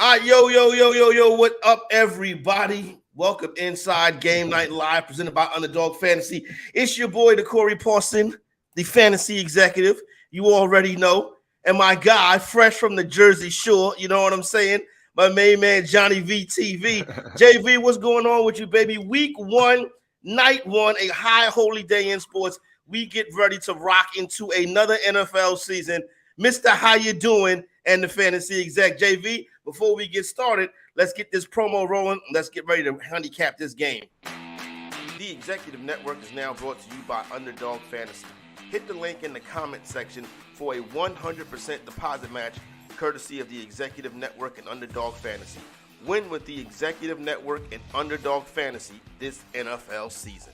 All right, yo, what up, everybody? Welcome inside Game Night Live, presented by Underdog Fantasy. It's your boy, the Corey Parson, the fantasy executive. You already know. And my guy, fresh from the Jersey Shore, you know what I'm saying? My main man, Johnny VTV. JV, what's going on with you, baby? Week 1, night 1, a high holy day in sports. We get ready to rock into another NFL season. Mr. How you doing? And the fantasy exec, JV. Before we get started, let's get this promo rolling. Let's get ready to handicap this game. The Executive Network is now brought to you by Underdog Fantasy. Hit the link in the comment section for a 100% deposit match, courtesy of the Executive Network and Underdog Fantasy. Win with the Executive Network and Underdog Fantasy this NFL season.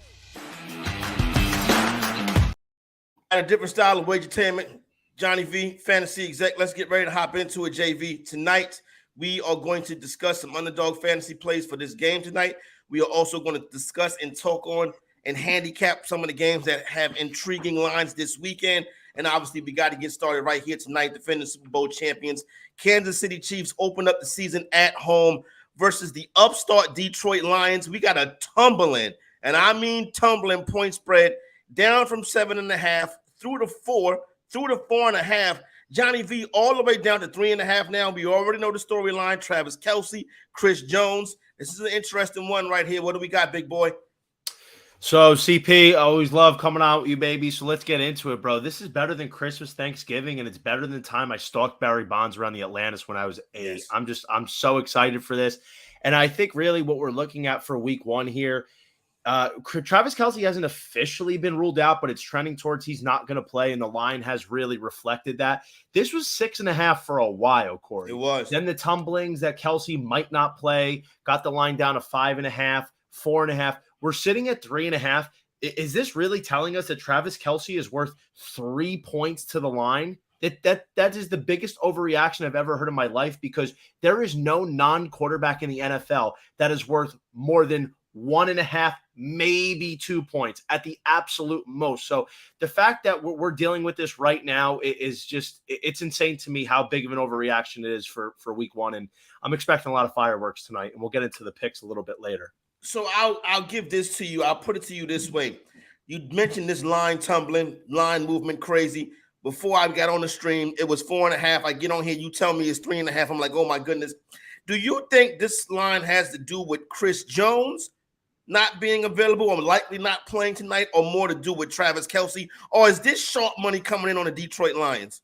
At a different style of wagertainment, Johnny V, fantasy exec. Let's get ready to hop into it, JV. Tonight, we are going to discuss some underdog fantasy plays for this game tonight. We are also going to discuss and talk on and handicap some of the games that have intriguing lines this weekend. And obviously, we got to get started right here tonight. Defending Super Bowl champions, Kansas City Chiefs open up the season at home versus the upstart Detroit Lions. We got a tumbling, and I mean tumbling point spread down from 7.5 through to 4. Through the 4.5, Johnny V all the way down to 3.5 now. We already know the storyline. Travis Kelce, Chris Jones. This is an interesting one right here. What do we got, big boy? So, CP, I always love coming out with you, baby. So let's get into it, bro. This is better than Christmas, Thanksgiving, and it's better than the time I stalked Barry Bonds around the Atlantis when I was 8. Yes. I'm so excited for this. And I think really what we're looking at for week 1 here, Travis Kelce hasn't officially been ruled out, but it's trending towards he's not going to play, and the line has really reflected that. This was 6.5 for a while, Corey. It was. Then the tumblings that Kelce might not play got the line down to 5.5, 4.5. We're sitting at 3.5. Is this really telling us that Travis Kelce is worth 3 points to the line? That is the biggest overreaction I've ever heard in my life, because there is no non-quarterback in the NFL that is worth more than 1.5, maybe 2 points at the absolute most. So the fact that we're dealing with this right now is just, it's insane to me how big of an overreaction it is for week 1. And I'm expecting a lot of fireworks tonight, and we'll get into the picks a little bit later. So I'll give this to you. I'll put it to you this way. You mentioned this line tumbling, line movement crazy. Before I got on the stream, it was 4.5. I get on here, you tell me it's 3.5. I'm like, oh my goodness. Do you think this line has to do with Chris Jones not being available or likely not playing tonight, or more to do with Travis Kelce? Or is this sharp money coming in on the Detroit Lions?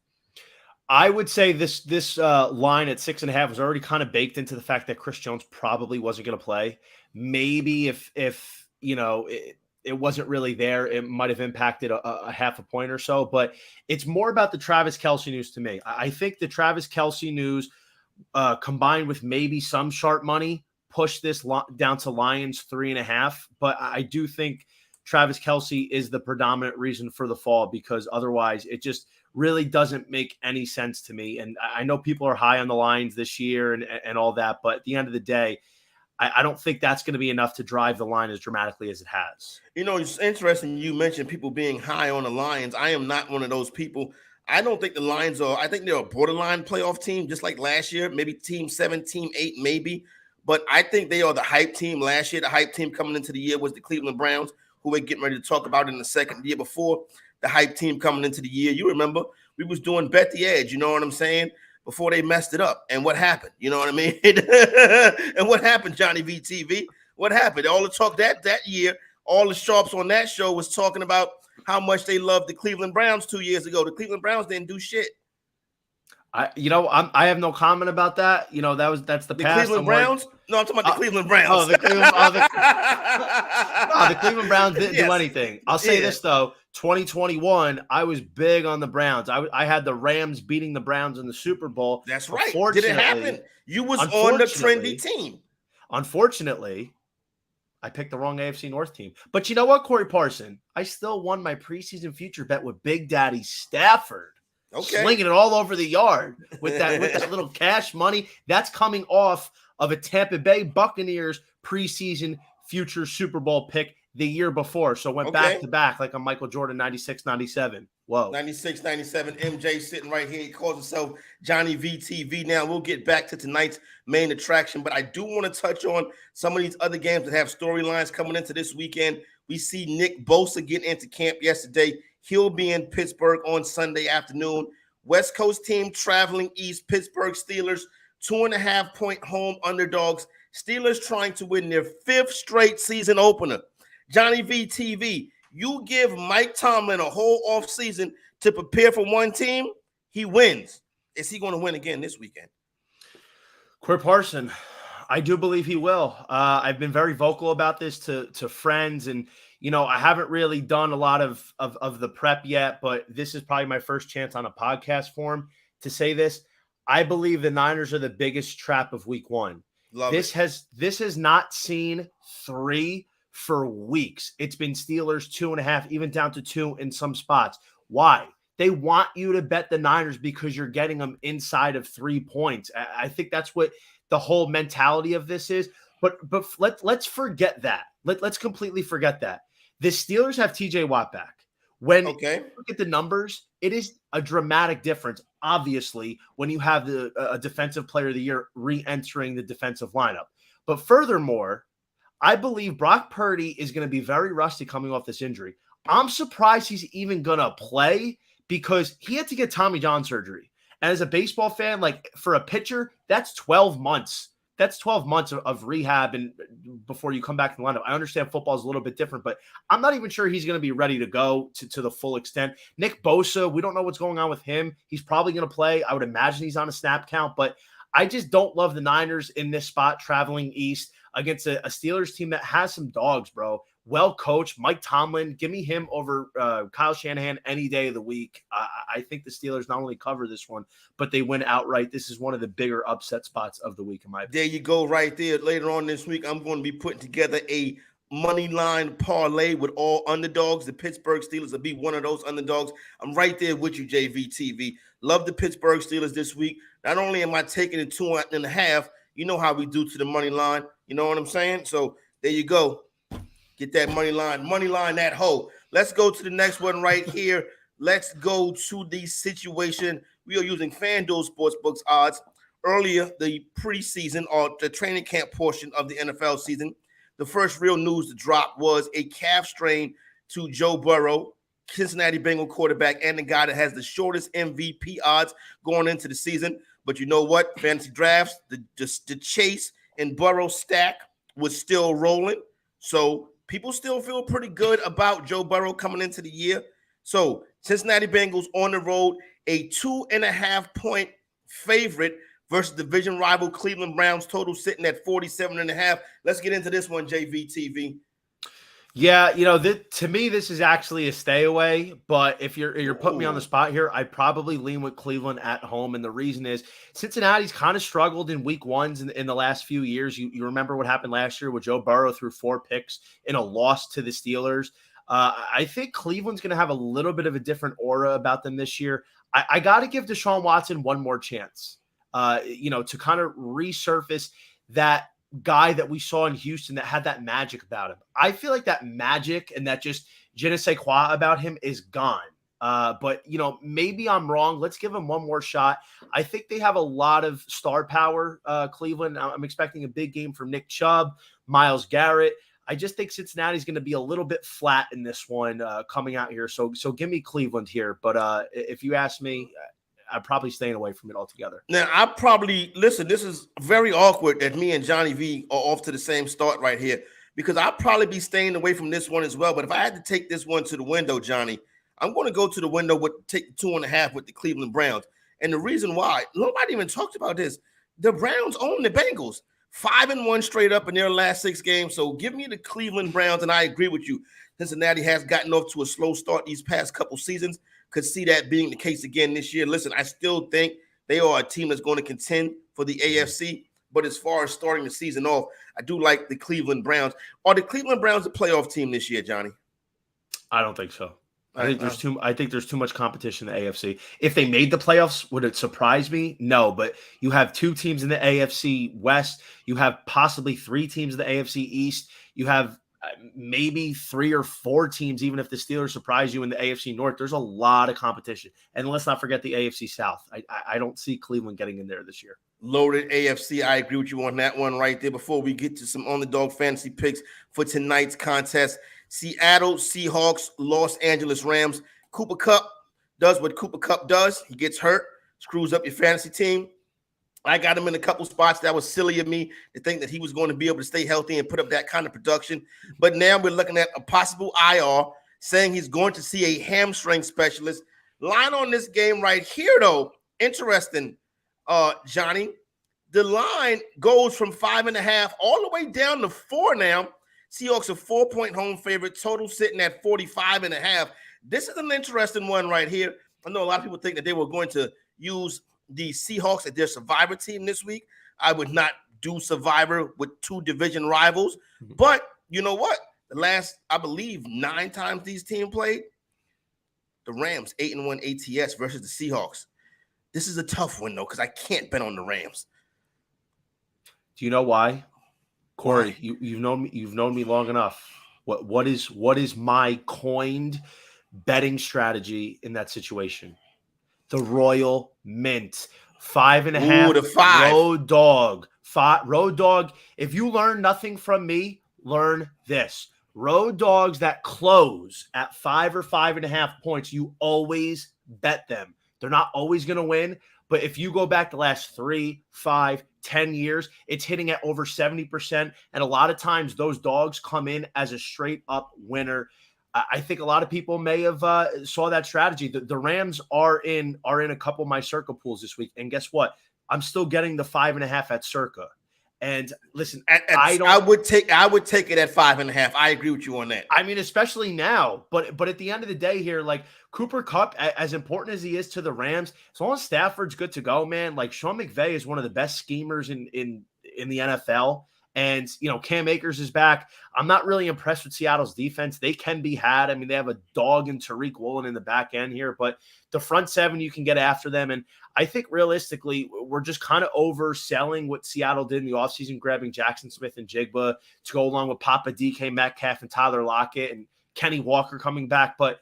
I would say this line at 6.5 was already kind of baked into the fact that Chris Jones probably wasn't going to play. Maybe if you know it wasn't really there, it might have impacted a half a point or so. But it's more about the Travis Kelce news to me. I think the Travis Kelce news combined with maybe some sharp money push this down to Lions 3.5. But I do think Travis Kelce is the predominant reason for the fall, because otherwise it just really doesn't make any sense to me. And I know people are high on the Lions this year and all that, but at the end of the day, I don't think that's going to be enough to drive the line as dramatically as it has. You know, it's interesting you mentioned people being high on the Lions. I am not one of those people. I don't think the Lions are, I think they're a borderline playoff team, just like last year, maybe team 7, team 8, maybe. But I think they are the hype team last year. The hype team coming into the year was the Cleveland Browns, who we're getting ready to talk about in the second year before. The hype team coming into the year. You remember, we was doing Bet the Edge, you know what I'm saying, before they messed it up. And what happened? You know what I mean? And what happened, Johnny VTV? What happened? All the talk that year, all the sharps on that show was talking about how much they loved the Cleveland Browns 2 years ago. The Cleveland Browns didn't do shit. I have no comment about that. You know, that's the past. Cleveland Browns? No, I'm talking about the Cleveland Browns. Oh, the Cleveland Browns didn't do anything. I'll say this though: 2021, I was big on the Browns. I had the Rams beating the Browns in the Super Bowl. That's right. Did it happen? You was on the trendy team. Unfortunately, I picked the wrong AFC North team. But you know what, Corey Parson? I still won my preseason future bet with Big Daddy Stafford. Okay. Slinging it all over the yard with that little cash money. That's coming off of a Tampa Bay Buccaneers preseason future Super Bowl pick the year before. So went back to back like a Michael Jordan 96-97. Whoa. 96, 97. MJ sitting right here. He calls himself Johnny VTV. Now, we'll get back to tonight's main attraction, but I do want to touch on some of these other games that have storylines coming into this weekend. We see Nick Bosa get into camp yesterday. He'll be in Pittsburgh on Sunday afternoon. West Coast team traveling east. Pittsburgh Steelers, 2.5-point home underdogs. Steelers trying to win their 5th straight season opener. Johnny VTV, you give Mike Tomlin a whole offseason to prepare for one team, he wins. Is he going to win again this weekend? Parson, I do believe he will. I've been very vocal about this to friends, and I haven't really done a lot of the prep yet, but this is probably my first chance on a podcast form to say this. I believe the Niners are the biggest trap of week one. This has not seen 3 for weeks. It's been Steelers 2.5, even down to 2 in some spots. Why? They want you to bet the Niners because you're getting them inside of 3 points. I think that's what the whole mentality of this is. But let's forget that. Let's completely forget that. The Steelers have TJ Watt back. When you look at the numbers, it is a dramatic difference, obviously, when you have a defensive player of the year re-entering the defensive lineup. But furthermore, I believe Brock Purdy is going to be very rusty coming off this injury. I'm surprised he's even going to play because he had to get Tommy John surgery. And as a baseball fan, like for a pitcher, that's 12 months. That's 12 months of rehab and before you come back to the lineup. I understand football is a little bit different, but I'm not even sure he's going to be ready to go to the full extent. Nick Bosa, we don't know what's going on with him. He's probably going to play. I would imagine he's on a snap count, but I just don't love the Niners in this spot traveling east against a Steelers team that has some dogs, bro. Well coached, Mike Tomlin. Give me him over Kyle Shanahan any day of the week. I think the Steelers not only cover this one, but they win outright. This is one of the bigger upset spots of the week, in my opinion. There you go, right there. Later on this week, I'm going to be putting together a money line parlay with all underdogs. The Pittsburgh Steelers will be one of those underdogs. I'm right there with you, JVTV. Love the Pittsburgh Steelers this week. Not only am I taking it 2.5, you know how we do to the money line. You know what I'm saying? So there you go. Get that money line that hoe. Let's go to the next one right here. Let's go to the situation. We are using FanDuel Sportsbooks odds. Earlier, the preseason or the training camp portion of the NFL season, the first real news to drop was a calf strain to Joe Burrow, Cincinnati Bengal quarterback, and the guy that has the shortest MVP odds going into the season. But you know what? Fantasy drafts, the Chase and Burrow stack was still rolling. So people still feel pretty good about Joe Burrow coming into the year. So Cincinnati Bengals on the road, a 2.5-point favorite versus division rival Cleveland Browns, total sitting at 47.5. Let's get into this one, JVTV. Yeah, to me, this is actually a stay away. But if you're putting me on the spot here, I probably lean with Cleveland at home. And the reason is Cincinnati's kind of struggled in week ones in the last few years. You remember what happened last year with Joe Burrow threw 4 picks in a loss to the Steelers. I think Cleveland's going to have a little bit of a different aura about them this year. I got to give Deshaun Watson one more chance, to kind of resurface that guy that we saw in Houston that had that magic about him. I feel like that magic and that just je ne sais quoi about him is gone. But maybe I'm wrong. Let's give him one more shot. I think they have a lot of star power, Cleveland. I'm expecting a big game from Nick Chubb, Myles Garrett. I just think Cincinnati's going to be a little bit flat in this one coming out here. So give me Cleveland here. But if you ask me, I'm probably staying away from it altogether. Now, this is very awkward that me and Johnny V are off to the same start right here because I'll probably be staying away from this one as well. But if I had to take this one to the window, Johnny, I'm going to go to the window take 2.5 with the Cleveland Browns. And the reason why, nobody even talked about this, the Browns own the Bengals. 5-1 straight up in their last 6 games. So give me the Cleveland Browns, and I agree with you. Cincinnati has gotten off to a slow start these past couple seasons. Could see that being the case again this year. Listen, I still think they are a team that's going to contend for the AFC. But as far as starting the season off, I do like the Cleveland Browns. Are the Cleveland Browns a playoff team this year, Johnny? I don't think so. I think there's too much competition in the AFC. If they made the playoffs, would it surprise me? No, but you have 2 teams in the AFC West. You have possibly 3 teams in the AFC East. You have maybe 3 or 4 teams, even if the Steelers surprise you in the AFC North. There's a lot of competition. And let's not forget the AFC South. I don't see Cleveland getting in there this year. Loaded AFC. I agree with you on that one right there. Before we get to some Underdog Fantasy Picks for tonight's contest, Seattle Seahawks, Los Angeles Rams. Cooper Kupp does what Cooper Kupp does. He gets hurt, screws up your fantasy team. I got him in a couple spots. That was silly of me to think that he was going to be able to stay healthy and put up that kind of production. But now we're looking at a possible IR, saying he's going to see a hamstring specialist. Line on this game right here, though, interesting, Johnny. The line goes from 5.5 all the way down to 4 now. Seahawks a 4-point home favorite, total sitting at 45.5. This is an interesting one right here. I know a lot of people think that they were going to use the Seahawks as their survivor team this week. I would not do survivor with 2 division rivals. But you know what? The last, I believe, 9 times these teams played, the Rams 8-1 ATS versus the Seahawks. This is a tough one, though, because I can't bet on the Rams. Do you know why? Corey, you've known me long enough. What is my coined betting strategy in that situation? The Royal Mint. 5.5. Ooh, the 5. Road dog. Road dog. If you learn nothing from me, learn this. Road dogs that close at 5 or 5.5 points, you always bet them. They're not always going to win, but if you go back the last 3, 5, 10 years, it's hitting at over 70%. And a lot of times those dogs come in as a straight up winner. I think a lot of people may have saw that strategy. The Rams are in a couple of my Circa pools this week. And guess what? I'm still getting the 5.5 at Circa. And listen, I would take it at 5.5. I agree with you on that. I mean, especially now, but at the end of the day here, like Cooper Kupp, as important as he is to the Rams, as long as Stafford's good to go, man, like Sean McVay is one of the best schemers in the NFL. And, Cam Akers is back. I'm not really impressed with Seattle's defense. They can be had. I mean, they have a dog in Tariq Woolen in the back end here, but the front 7, you can get after them. And I think realistically, we're just kind of overselling what Seattle did in the offseason, grabbing Jackson Smith and Jigba to go along with Papa DK Metcalf and Tyler Lockett and Kenny Walker coming back. But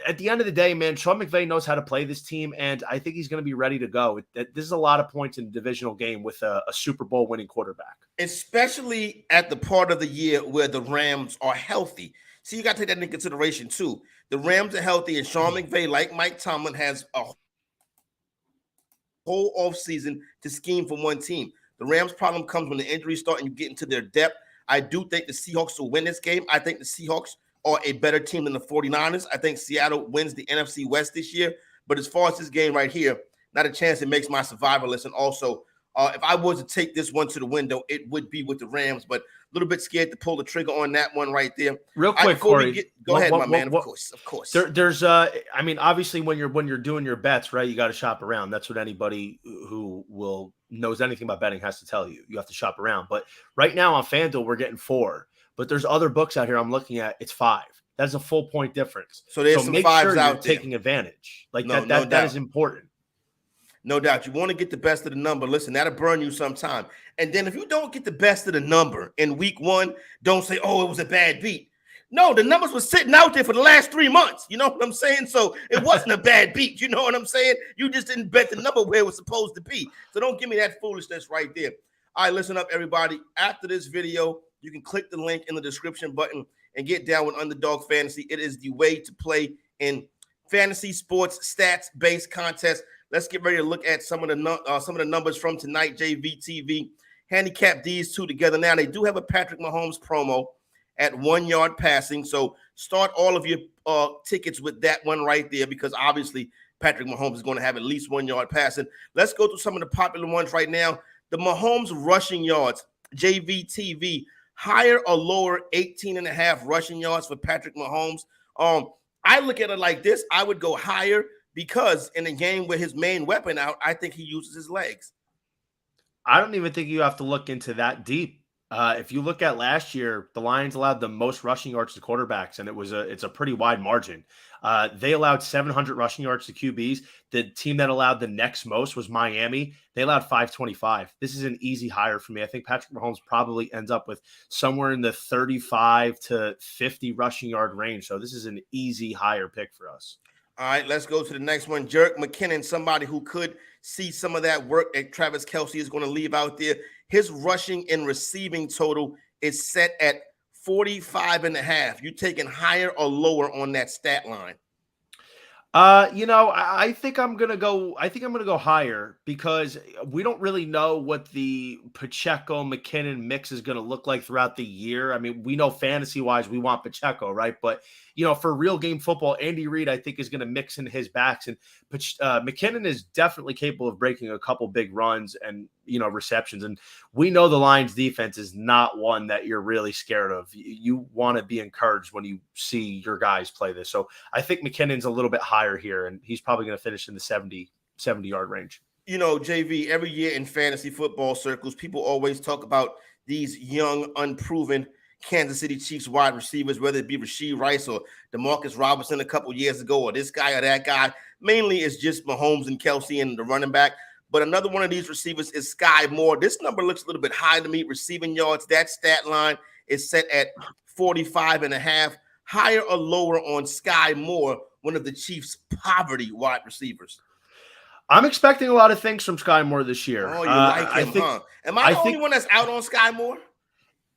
at the end of the day, man, Sean McVay knows how to play this team, and I think he's going to be ready to go. This is a lot of points in a divisional game with a Super Bowl winning quarterback. Especially at the part of the year where the Rams are healthy. So you got to take that into consideration, too. The Rams are healthy, and Sean McVay, like Mike Tomlin, has a whole offseason to scheme for one team. The Rams' problem comes when the injuries start and you get into their depth. I do think the Seahawks will win this game. I think the Seahawks are a better team than the 49ers. I think Seattle wins the NFC West this year. But as far as this game right here, not a chance it makes my survivor list. And also, if I was to take this one to the window, it would be with the Rams. But a little bit scared to pull the trigger on that one right there. Real quick, Corey. Go ahead, my man. Of course. There's I mean, obviously, when you're doing your bets, right, you got to shop around. That's what anybody who knows anything about betting has to tell you. You have to shop around. But right now on FanDuel, we're getting 4. But there's other books out here I'm looking at. It's 5. That's a full point difference. So there's some 5s sure out there. Taking advantage. Like that is important. No doubt. You want to get the best of the number. Listen, that'll burn you sometime. And then if you don't get the best of the number in week 1, don't say, oh, it was a bad beat. No, the numbers were sitting out there for the last 3 months. You know what I'm saying? So it wasn't a bad beat. You know what I'm saying? You just didn't bet the number where it was supposed to be. So don't give me that foolishness right there. All right, listen up, everybody. After this video, you can click the link in the description button and get down with Underdog Fantasy. It is the way to play in fantasy sports stats-based contests. Let's get ready to look at some of the numbers from tonight. JVTV handicap these 2 together. Now they do have a Patrick Mahomes promo at 1 yard passing. So start all of your tickets with that one right there, because obviously Patrick Mahomes is going to have at least 1 yard passing. Let's go through some of the popular ones right now. The Mahomes rushing yards, JVTV. Higher or lower 18.5 rushing yards for Patrick Mahomes. I look at it like this. I would go higher because in a game with his main weapon out, I think he uses his legs. I don't even think you have to look into that deep. If you look at last year, the Lions allowed the most rushing yards to quarterbacks, and it's a pretty wide margin. They allowed 700 rushing yards to QBs. The team that allowed the next most was Miami. They allowed 525. This is an easy hire for me. I think Patrick Mahomes probably ends up with somewhere in the 35 to 50 rushing yard range. So this is an easy hire pick for us. All right, let's go to the next one. Jerick McKinnon, somebody who could see some of that work that Travis Kelce is going to leave out there. His rushing and receiving total is set at 45.5. You taking higher or lower on that stat line? I think I'm gonna go. I think I'm gonna go higher because we don't really know what the Pacheco McKinnon mix is gonna look like throughout the year. I mean, we know fantasy wise we want Pacheco, right? But for real game football, Andy Reid I think is gonna mix in his backs, and McKinnon is definitely capable of breaking a couple big runs and receptions. And we know the Lions defense is not one that you're really scared of. You want to be encouraged when you see your guys play this. So I think McKinnon's a little bit higher here, and he's probably going to finish in the 70-yard range. JV, every year in fantasy football circles, people always talk about these young, unproven Kansas City Chiefs wide receivers, whether it be Rashee Rice or DeMarcus Robinson a couple years ago, or this guy or that guy. Mainly it's just Mahomes and Kelce and the running back. But another one of these receivers is Sky Moore. This number looks a little bit high to me. Receiving yards, that stat line is set at 45.5. Higher or lower on Sky Moore, one of the Chiefs' poverty wide receivers? I'm expecting a lot of things from Sky Moore this year. Oh, you like him, huh? Am I the only one that's out on Sky Moore?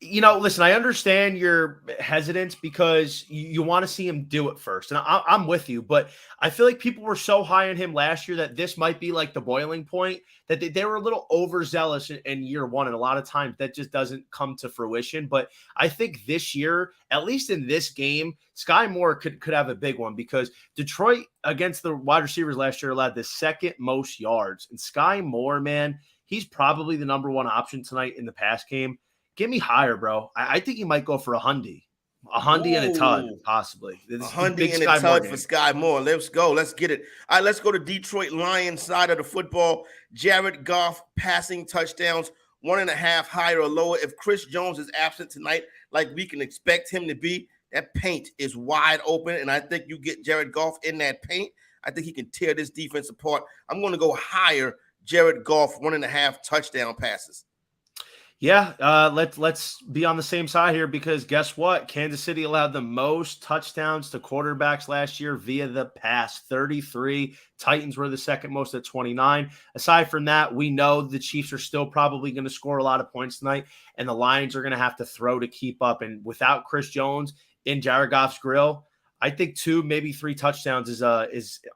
Listen, I understand your hesitance because you want to see him do it first. And I'm with you, but I feel like people were so high on him last year that this might be like the boiling point, that they were a little overzealous in year one. And a lot of times that just doesn't come to fruition. But I think this year, at least in this game, Sky Moore could have a big one because Detroit against the wide receivers last year allowed the second most yards. And Sky Moore, man, he's probably the number one option tonight in the pass game. Give me higher, bro. I think he might go for a Hundy and a tud, possibly. A Hundy and a tud for Sky Moore. Let's go. Let's get it. All right, let's go to Detroit Lions side of the football. Jared Goff passing touchdowns, 1.5 higher or lower. If Chris Jones is absent tonight, like we can expect him to be, that paint is wide open, and I think you get Jared Goff in that paint, I think he can tear this defense apart. I'm going to go higher. Jared Goff, 1.5 touchdown passes. Yeah, let's be on the same side here because guess what? Kansas City allowed the most touchdowns to quarterbacks last year via the pass, 33. Titans were the second most at 29. Aside from that, we know the Chiefs are still probably going to score a lot of points tonight, and the Lions are going to have to throw to keep up. And without Chris Jones in Jared Goff's grill, I think 2, maybe 3 touchdowns is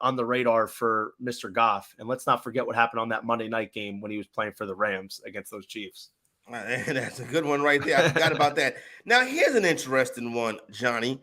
on the radar for Mr. Goff. And let's not forget what happened on that Monday night game when he was playing for the Rams against those Chiefs. That's a good one right there. I forgot about that. Now, here's an interesting one, Johnny.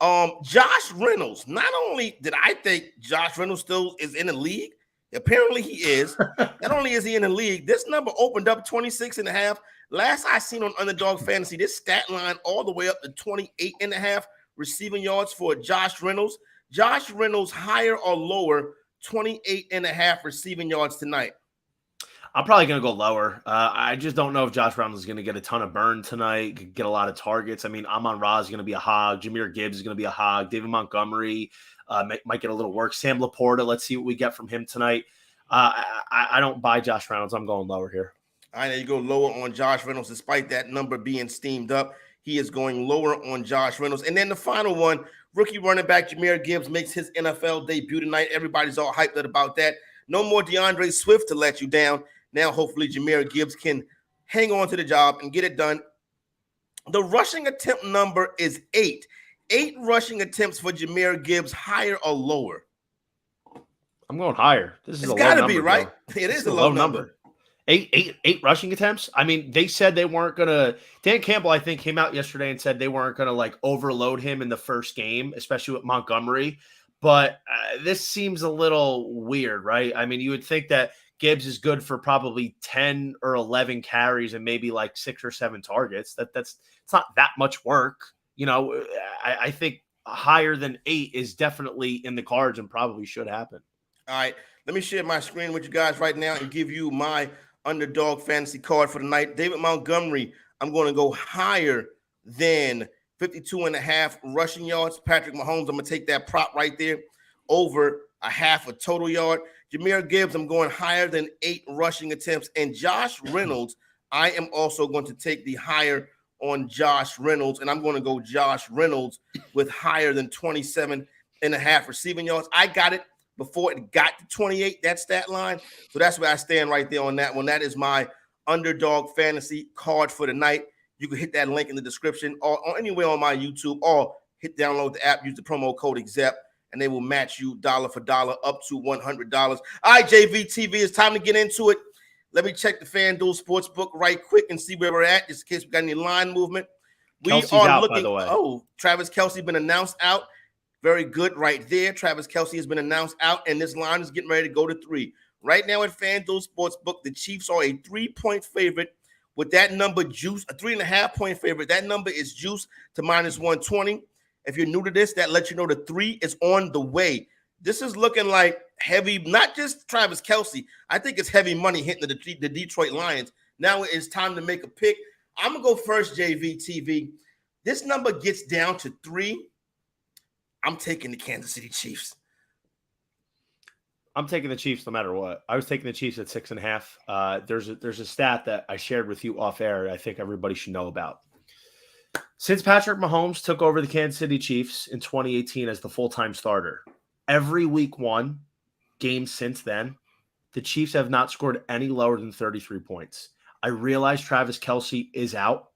Josh Reynolds. Not only did I think Josh Reynolds still is in the league, apparently he is. Not only is he in the league, this number opened up 26.5. Last I seen on Underdog Fantasy, this stat line all the way up to 28.5 receiving yards for Josh Reynolds. Josh Reynolds higher or lower, 28.5 receiving yards tonight. I'm probably going to go lower. I just don't know if Josh Reynolds is going to get a ton of burn tonight, get a lot of targets. I mean, Amon-Ra is going to be a hog. Jameer Gibbs is going to be a hog. David Montgomery might get a little work. Sam Laporta, let's see what we get from him tonight. I don't buy Josh Reynolds. I'm going lower here. All right, there you go, lower on Josh Reynolds. Despite that number being steamed up, he is going lower on Josh Reynolds. And then the final one, rookie running back Jameer Gibbs makes his NFL debut tonight. Everybody's all hyped up about that. No more DeAndre Swift to let you down. Now, hopefully, Jameer Gibbs can hang on to the job and get it done. The rushing attempt number is 8. 8 rushing attempts for Jameer Gibbs, higher or lower? I'm going higher. This is it's got to be, right? Bro. It is a low number. Eight rushing attempts. I mean, they said they weren't going to – Dan Campbell, I think, came out yesterday and said they weren't going to, overload him in the first game, especially with Montgomery. But this seems a little weird, right? I mean, you would think that Gibbs is good for probably 10 or 11 carries and maybe 6 or 7 targets. It's not that much work. I think higher than 8 is definitely in the cards and probably should happen. All right. Let me share my screen with you guys right now and give you my Underdog Fantasy card for the night. David Montgomery, I'm going to go higher than 52.5 rushing yards. Patrick Mahomes, I'm going to take that prop right there over a half a total yard. Jahmyr Gibbs, I'm going higher than 8 rushing attempts. And Josh Reynolds, I am also going to take the higher on Josh Reynolds, and I'm going to go Josh Reynolds with higher than 27.5 receiving yards. I got it before it got to 28, that stat line. So that's where I stand right there on that one. That is my Underdog Fantasy card for the night. You can hit that link in the description or anywhere on my YouTube, or download the app, use the promo code EXEP, and they will match you dollar for dollar up to $100. All right, JVTV, it's time to get into it. Let me check the FanDuel Sportsbook right quick and see where we're at, just in case we got any line movement. Kelsey's out, by the way. Oh, Travis Kelce been announced out. Very good right there. Travis Kelce has been announced out, and this line is getting ready to go to 3. Right now at FanDuel Sportsbook, the Chiefs are a 3-point favorite with that number juice, a 3.5-point favorite. That number is juice to -120. If you're new to this, that lets you know the 3 is on the way. This is looking like heavy, not just Travis Kelce. I think it's heavy money hitting the Detroit Lions. Now it's time to make a pick. I'm going to go first, JVTV. This number gets down to 3. I'm taking the Kansas City Chiefs. I'm taking the Chiefs no matter what. I was taking the Chiefs at 6.5. There's a stat that I shared with you off air I think everybody should know about. Since Patrick Mahomes took over the Kansas City Chiefs in 2018 as the full-time starter, every week 1 game since then, the Chiefs have not scored any lower than 33 points. I realize Travis Kelce is out,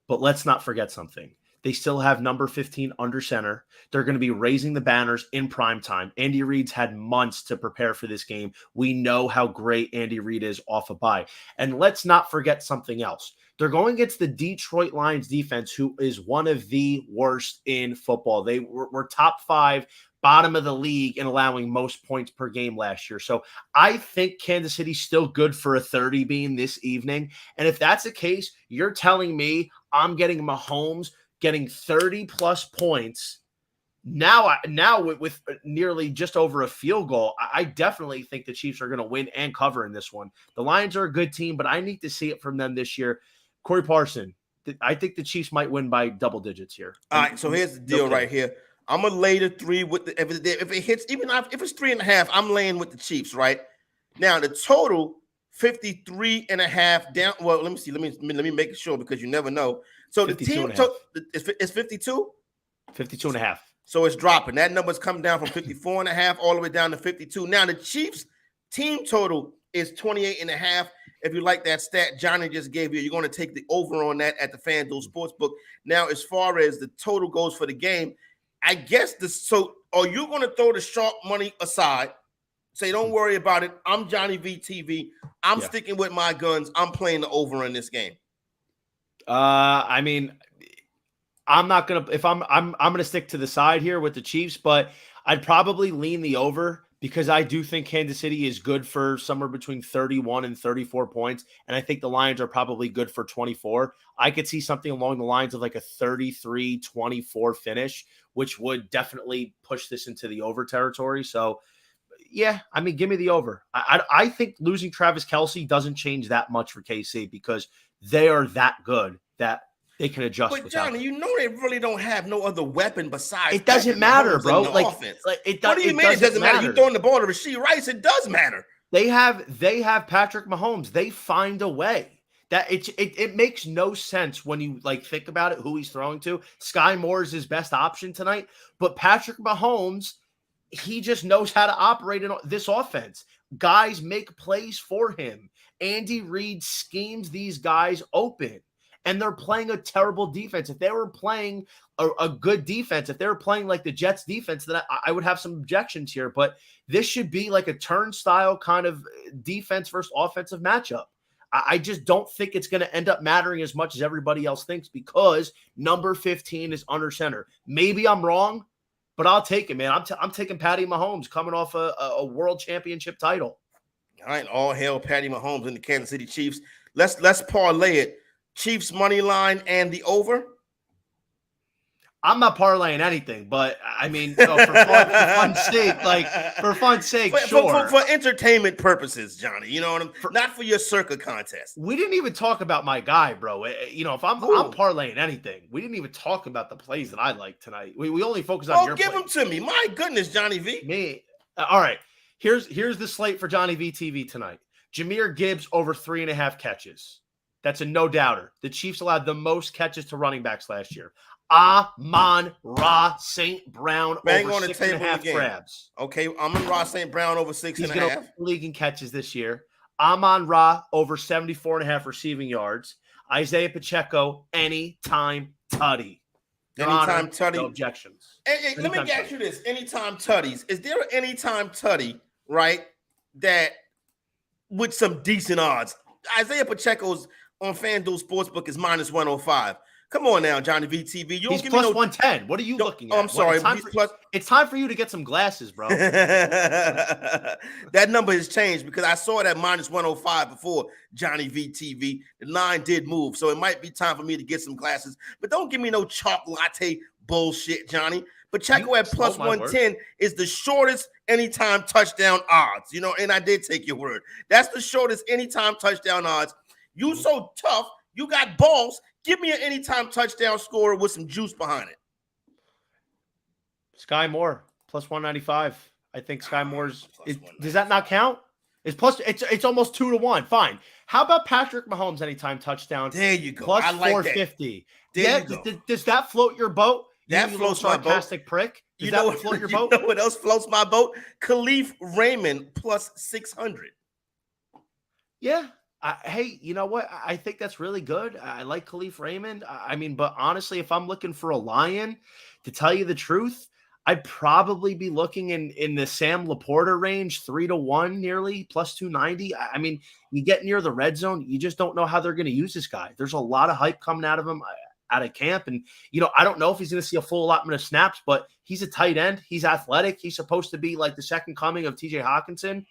but let's not forget something. They still have number 15 under center. They're going to be raising the banners in prime time. Andy Reid's had months to prepare for this game. We know how great Andy Reid is off a bye. And let's not forget something else. They're going against the Detroit Lions defense, who is one of the worst in football. They were top 5, bottom of the league in allowing most points per game last year. So I think Kansas City's still good for a 30 bean this evening. And if that's the case, you're telling me I'm getting Mahomes getting 30-plus points. Now with nearly just over a field goal, I definitely think the Chiefs are going to win and cover in this one. The Lions are a good team, but I need to see it from them this year. Corey Parson, I think the Chiefs might win by double digits here. All right, so here's the deal right here. I'm going to lay the 3 with the if it hits, even if it's 3.5, I'm laying with the Chiefs, right? Now, the total, 53.5 down. Well, let me see. Let me make sure, because you never know. So the team is 52? 52.5. So it's dropping. That number's come down from 54.5 all the way down to 52. Now the Chiefs team total is 28.5. If you like that stat Johnny just gave you, you're going to take the over on that at the FanDuel Sportsbook. Now, as far as the total goes for the game, I guess so are you going to throw the sharp money aside? Say, don't worry about it. I'm Johnny VTV. I'm sticking with my guns. I'm playing the over in this game. I mean, I'm not gonna. If I'm gonna stick to the side here with the Chiefs, but I'd probably lean the over because I do think Kansas City is good for somewhere between 31 and 34 points, and I think the Lions are probably good for 24. I could see something along the lines of like a 33-24 finish, which would definitely push this into the over territory. So, yeah, I mean, give me the over. I think losing Travis Kelce doesn't change that much for KC because they are that good that they can adjust. But Johnny, you know they really don't have no other weapon besides. It doesn't matter, bro. Like offense. What do you mean it doesn't matter? You're throwing the ball to Rashee Rice. It does matter. They have Patrick Mahomes. They find a way. That it makes no sense when you like think about it, who he's throwing to. Sky Moore is his best option tonight, but Patrick Mahomes, he just knows how to operate in this offense. Guys make plays for him. Andy Reid schemes these guys open, and they're playing a terrible defense. If they were playing a good defense, if they were playing like the Jets defense, then I would have some objections here. But this should be like a turnstile kind of defense versus offensive matchup. I just don't think it's going to end up mattering as much as everybody else thinks because number 15 is under center. Maybe I'm wrong, but I'll take it, man. I'm taking Patty Mahomes coming off a world championship title. All right, all hail Patty Mahomes and the Kansas City Chiefs. Let's parlay it. Chiefs money line and the over. I'm not parlaying anything, but I mean, for fun's sake, sure. For entertainment purposes, Johnny. You know what not for your circa contest. We didn't even talk about my guy, bro. You know, if I'm parlaying anything, we didn't even talk about the plays that I like tonight. We only focus on your give plays. them to me. My goodness, Johnny V. Me. All right. Here's the slate for Johnny VTV tonight. Jahmyr Gibbs over 3.5 catches. That's a no-doubter. The Chiefs allowed the most catches to running backs last year. Amon-Ra St. Brown Bang over on the 6.5 grabs. Okay, Amon-Ra St. Brown over 6.5. He's going to lead the league in catches this year. Amon-Ra over 74.5 receiving yards. Isaiah Pacheco, anytime tutty. Anytime tutty. No objections. Hey, let me ask you this. Anytime tutties. Is there an anytime tutty, right, that with some decent odds? Isaiah Pacheco's on FanDuel Sportsbook is -105. Come on now, Johnny VTV. He's plus 110. What are you looking at? I'm sorry. It's time for you to get some glasses, bro. That number has changed because I saw that -105 before Johnny VTV. The line did move, so it might be time for me to get some glasses. But don't give me no chalk latte bullshit, Johnny. Pacheco at plus 110 is the shortest anytime touchdown odds. You know, and I did take your word. That's the shortest anytime touchdown odds. You so tough. You got balls. Give me an anytime touchdown scorer with some juice behind it. Sky Moore, plus 195. I think Sky Moore's does that not count? It's almost 2-1. Fine. How about Patrick Mahomes anytime touchdown? There you go. Plus I like 450. That. Does that float your boat? That floats my boat. Sarcastic prick. Does that float your boat? You know what else floats my boat? Khalif Raymond plus 600. Yeah. Hey, you know what? I think that's really good. I like Khalif Raymond. I mean, but honestly, if I'm looking for a lion, to tell you the truth, I'd probably be looking in the Sam Laporta range, 3-1 nearly, plus 290. I mean, you get near the red zone, you just don't know how they're going to use this guy. There's a lot of hype coming out of him out of camp. And, you know, I don't know if he's going to see a full allotment of snaps, but he's a tight end. He's athletic. He's supposed to be like the second coming of TJ Hawkinson.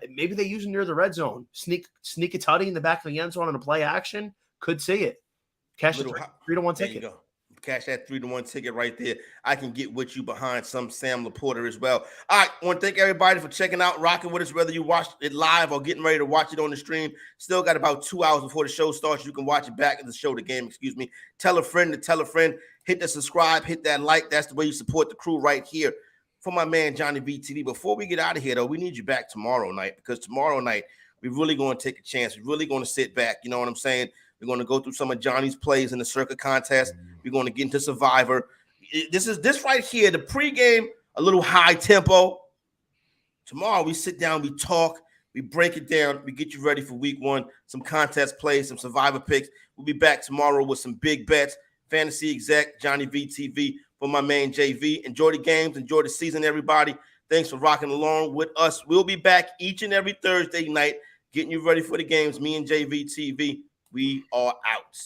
Maybe they use him near the red zone. Sneak a tutty in the back of the end zone on a play action. Could see it. Cash a 3-1 ticket. There you go. Cash that 3-1 ticket right there. I can get with you behind some Sam Laporta as well. All right. I want to thank everybody for checking out, rocking with us, whether you watched it live or getting ready to watch it on the stream. Still got about 2 hours before the show starts. You can watch it back at the game, excuse me. Tell a friend to tell a friend. Hit the subscribe, hit that like. That's the way you support the crew right here. For my man, Johnny VTV, before we get out of here, though, we need you back tomorrow night because tomorrow night, we're really going to take a chance. We're really going to sit back. You know what I'm saying? We're going to go through some of Johnny's plays in the circuit contest. We're going to get into Survivor. This right here, the pregame, a little high tempo. Tomorrow, we sit down, we talk, we break it down, we get you ready for week one, some contest plays, some Survivor picks. We'll be back tomorrow with some big bets. Fantasy Exec, Johnny VTV. For my man JV. Enjoy the games. Enjoy the season, everybody. Thanks for rocking along with us. We'll be back each and every Thursday night, getting you ready for the games. Me and JVTV, we are out.